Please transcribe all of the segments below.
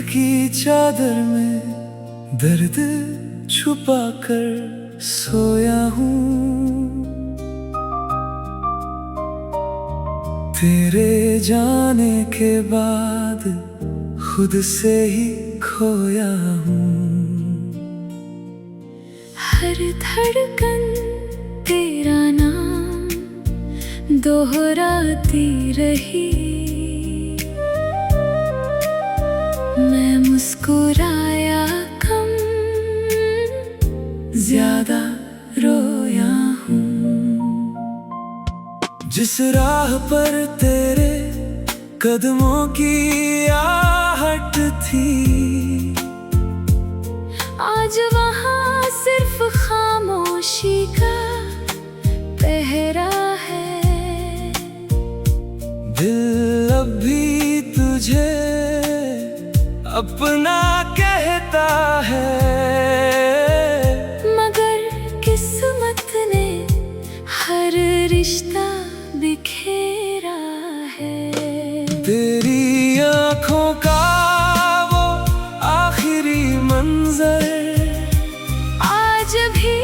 की चादर में दर्द छुपा कर सोया हूँ। तेरे जाने के बाद खुद से ही खोया हूँ। हर धड़कन तेरा नाम दोहराती रही, मैं मुस्कुराया कम, ज्यादा रोया हूँ। जिस राह पर तेरे कदमों की आहट थी, आज वहाँ सिर्फ खामोशी का पहरा है। दिल अब भी तुझे अपना कहता है, मगर किस्मत ने हर रिश्ता बिखेरा है। तेरी आँखों का वो आखिरी मंजर आज भी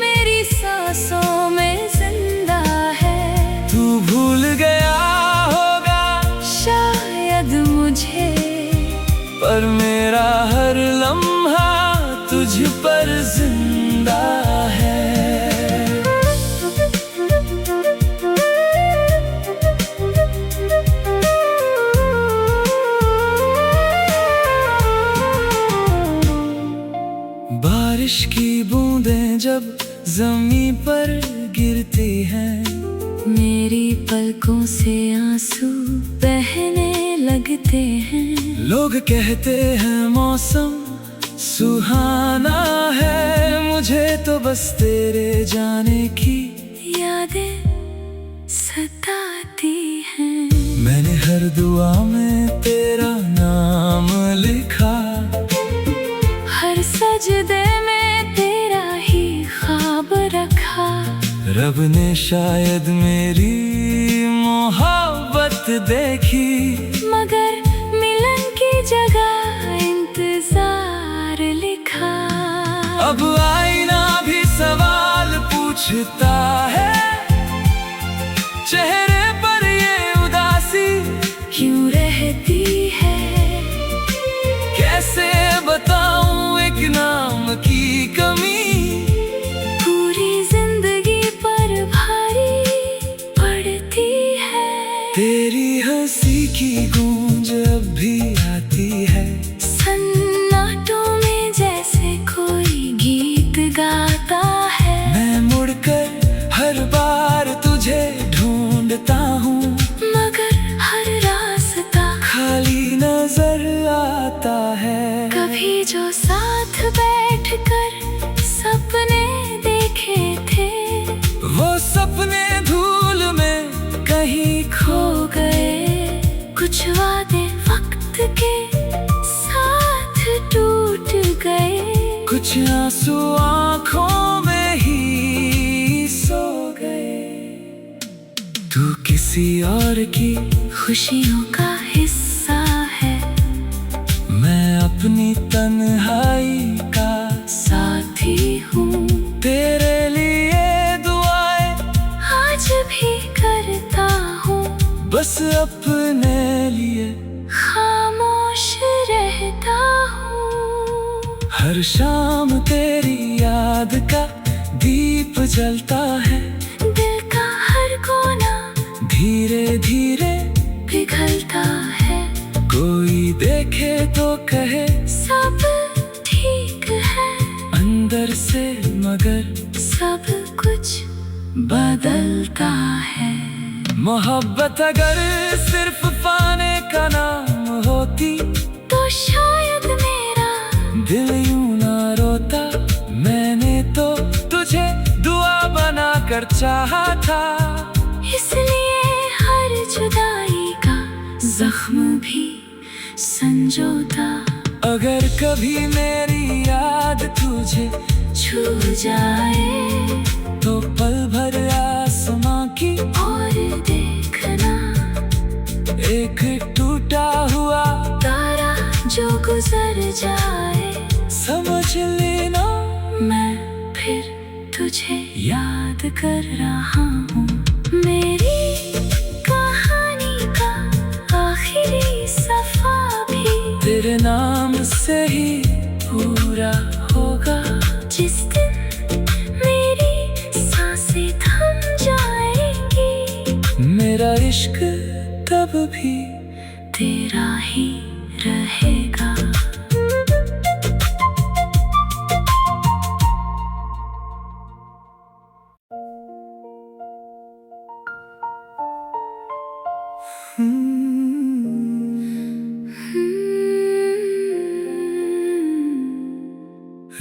मेरी सांसों में जिंदा है। तू भूल गया होगा शायद मुझे, पर मेरा हर लम्हा तुझ पर जिंदा है। बारिश की बूंदें जब जमीन पर गिरती हैं, मेरी पलकों से आंसू बहने लगते हैं। लोग कहते हैं मौसम सुहाना है, मुझे तो बस तेरे जाने की यादें सताती हैं। मैंने हर दुआ में तेरा नाम लिखा, हर सजदे में तेरा ही ख्वाब रखा। रब ने शायद मेरी मोहब्बत देखी, मगर मिलन की जगह इंतजार लिखा। अब आईना भी सवाल पूछता है, चेहरे पर ये उदासी क्यों रहती है। कैसे बताऊं एक नाम की कमी, पूरी जिंदगी पर भारी पड़ती है। तेरी हंसी की गूंज अब भी आती है, सन्नाटों में जैसे कोई गीत गाता है। मैं मुड़कर हर बार तुझे ढूंढता हूँ, मगर हर रास्ता खाली नजर आता है। कभी जो साथ बैठकर सपने देखे थे, वो सपने धूल में कहीं खो गए। कुछ वादे वक्त के साथ टूट गए, कुछ आंसू आँखों में ही सो गए। तू किसी और की खुशियों का हिस्सा है, मैं अपनी तन्हाई का साथी हूँ। तेरे लिए दुआएं आज भी करता हूँ, बस अपने लिए खामोश रहता हूँ। हर शाम तेरी याद का दीप जलता है, दिल का हर कोना धीरे धीरे पिघलता है। कोई देखे तो कहे सब ठीक है, अंदर से मगर सब कुछ बदलता है। मोहब्बत अगर सिर्फ पाने का नाम होती, तो शायद मेरा दिल यूं ना रोता। मैंने तो तुझे दुआ बना कर चाहा था, इसलिए हर जुदाई का जख्म भी संजोता। अगर कभी मेरी याद तुझे छू जाए, तो पल भर आसमां की और देखना एक टूटा हुआ तारा जो गुजर जाए, समझ लेना मैं फिर तुझे याद कर रहा हूँ। मेरी कहानी का आखिरी सफा भी तेरे नाम से ही पूरा होगा। जिस दिन मेरी सांसें थम जाएंगी, मेरा इश्क तब भी तेरा ही रहेगा।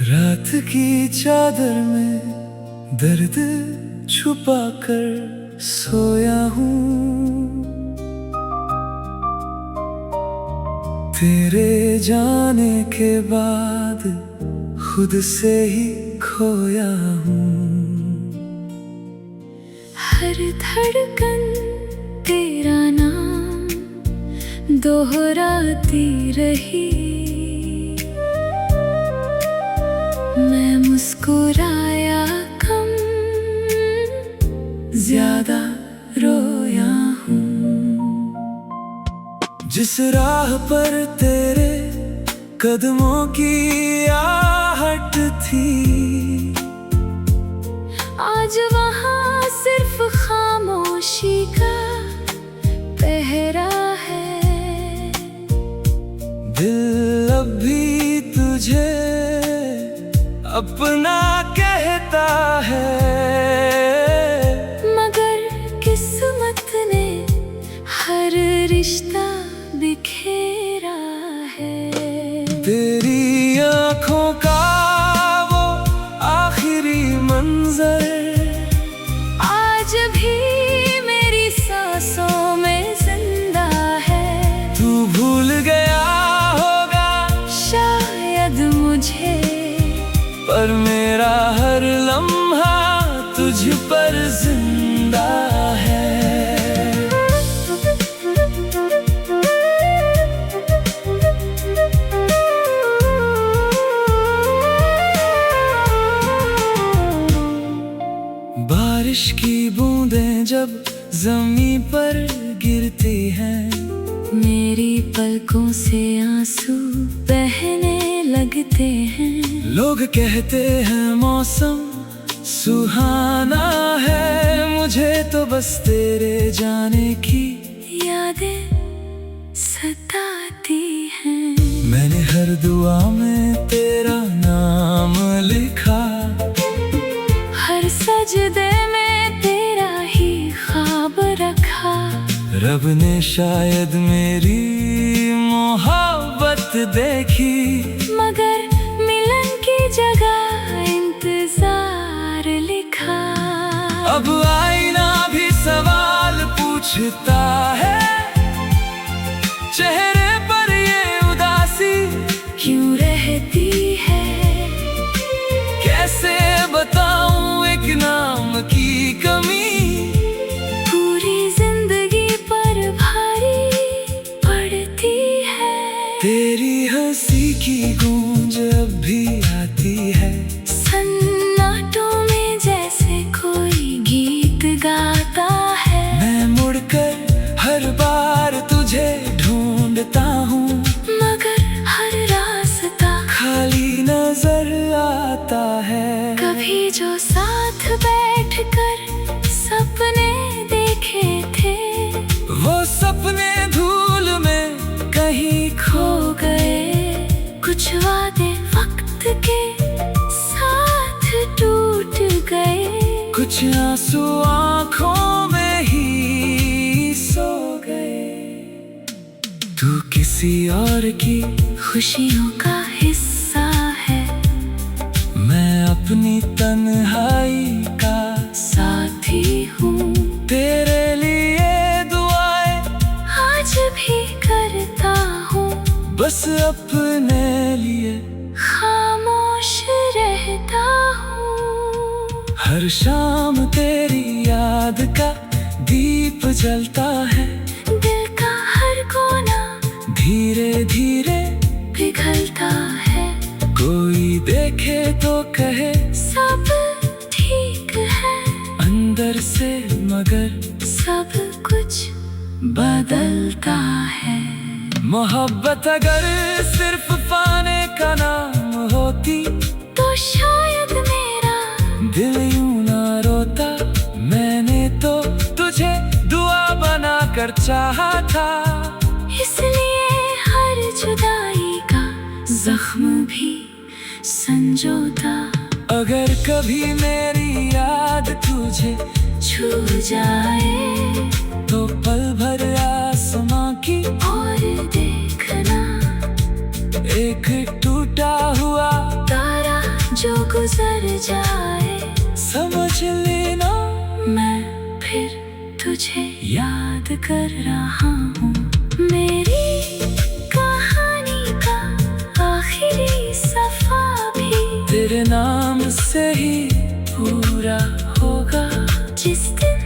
रात की चादर में दर्द छुपा कर सोया हूँ, तेरे जाने के बाद खुद से ही खोया हूँ। हर धड़कन तेरा नाम दोहराती रही, मैं मुस्कुराया कम, ज्यादा रोया हूँ। जिस राह पर तेरे कदमों की आहट थी, आज वहाँ सिर्फ खामोशी का पहरा है। दिल अब भी तुझे अपना कहता है, मगर किस्मत ने हर रिश्ता बिखेरा है। तेरी आँखों का वो आखिरी मंजर आज भी मेरी सांसों में जिंदा है। तू भूल गया होगा शायद मुझे, पर मेरा हर लम्हा तुझ पर जिंदा है। बारिश की बूंदें जब जमीन पर गिरती हैं, मेरी पलकों से आंसू बहने लगते हैं। लोग कहते हैं मौसम सुहाना है, मुझे तो बस तेरे जाने की यादें सताती हैं। मैंने हर दुआ में तेरा नाम लिखा, हर सजदे में तेरा ही ख्वाब रखा। रब ने शायद मेरी मोहब्बत देखी, मगर मिलन की जगह इंतजार लिखा। अब आईना भी सवाल पूछता है, चेहरे पर ये उदासी क्यों रहती है? कैसे बताऊं एक नाम की कमी, पूरी जिंदगी पर भारी पड़ती है। तेरी हंसी की गूंज अब भी आती है, सन्नाटों में जैसे कोई गीत गाता है। मैं मुड़कर हर बार तुझे ढूंढता हूँ, मगर हर रास्ता खाली नजर आता है। कभी जो साथ बैठकर सपने देखे थे, वो सपने धूल में कहीं खो गए। कुछ वादे वक्त के साथ टूट गए, कुछ आंसू आँखों में ही सो गए। तू किसी और की खुशियों का हिस्सा है, मैं अपनी तन्हाई का साथी हूँ। तेरे लिए दुआएं आज भी करता हूँ, बस अपने लिए खामोश रहता हूँ। हर शाम तेरी याद का दीप जलता है, दिल का हर कोना धीरे धीरे पिघल निकलता है। कोई देखे तो कहे सब ठीक है, अंदर से मगर सब कुछ बदलता है। मोहब्बत अगर सिर्फ पाने का नाम होती तो शायद मेरा दिल यूं ना रोता। मैंने तो तुझे दुआ बना कर चाहा था, इसलिए हर जुदाई का जख्म भी संजोता। अगर कभी मेरी याद तुझे छू जाए तो पल भर आसमां की और देखना, एक टूटा हुआ तारा जो गुजर जाए। समझ लेना मैं फिर तुझे याद कर रहा हूँ। मेरी कहानी का आखिरी सफा भी तेरे नाम से ही पूरा होगा। जिस दिन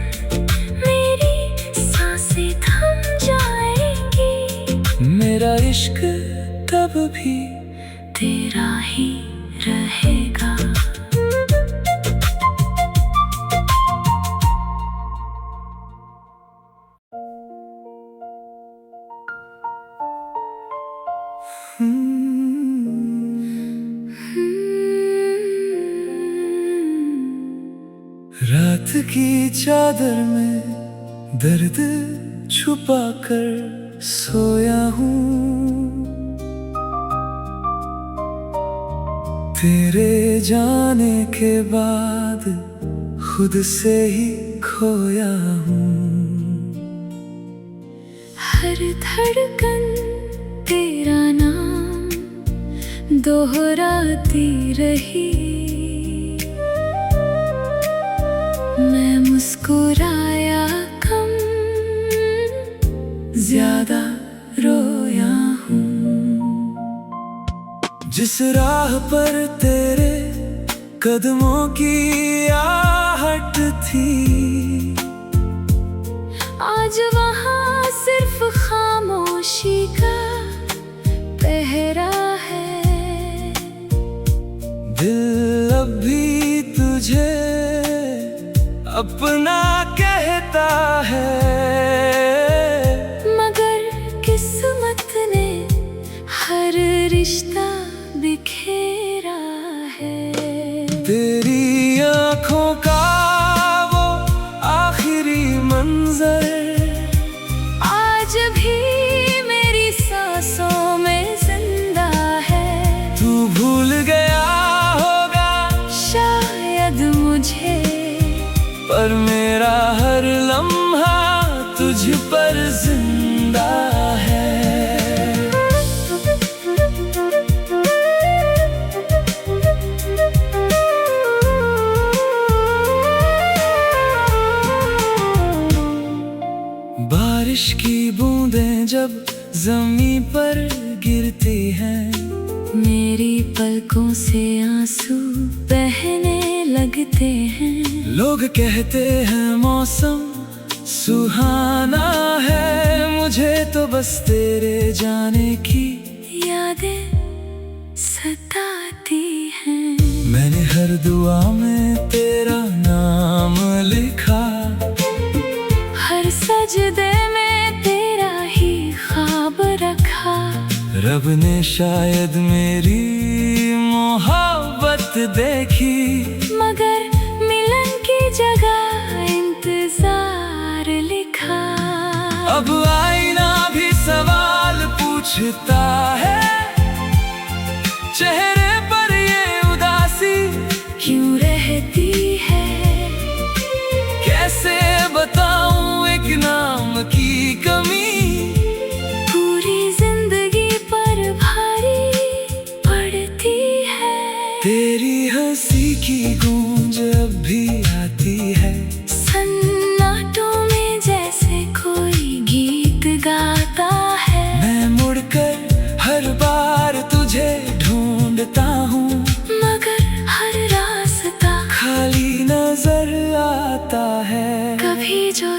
मेरी सांसें थम जाएंगी, मेरा इश्क तब भी तेरा ही रहेगा। रात की चादर में दर्द छुपा कर सोया हूँ, तेरे जाने के बाद खुद से ही खोया हूँ। हर धड़कन तेरा नाम दोहराती रही, मैं मुस्कुराया कम, ज्यादा रोया हूँ। जिस राह पर तेरे कदमों की आहट थी, आज वहाँ सिर्फ खामोशी का पहरा है। दिल अब भी तुझे अपना कहता है, मगर किस्मत ने हर रिश्ता बिखेरा है। तेरी आँखों का वो आखिरी मंजर आज भी मेरी सांसों में जिंदा है। तू भूल गया होगा शायद मुझे, पर मेरा हर लम्हा तुझ पर जिंदा है। बारिश की बूंदें जब जमीन पर गिरती हैं, मेरी पलकों से आंसू बहने लगते हैं। लोग कहते हैं मौसम सुहाना है, मुझे तो बस तेरे जाने की यादें सताती हैं। मैंने हर दुआ में तेरा नाम लिखा, हर सजदे में तेरा ही ख्वाब रखा। रब ने शायद मेरी मोहब्बत देखी, मगर मिलन की जगह इंतजार लिखा। अब आईना भी सवाल पूछता है, चेहरे पर ये उदासी क्यों रहती है। कैसे बताऊं एक नाम की कमी, पूरी जिंदगी पर भारी पड़ती है। तेरी हंसी की गूंज अब भी आती है, सन्नाटों में जैसे कोई गीत गाता है। मैं मुड़कर हर बार तुझे ढूंढता हूँ, मगर हर रास्ता खाली नजर आता है। कभी जो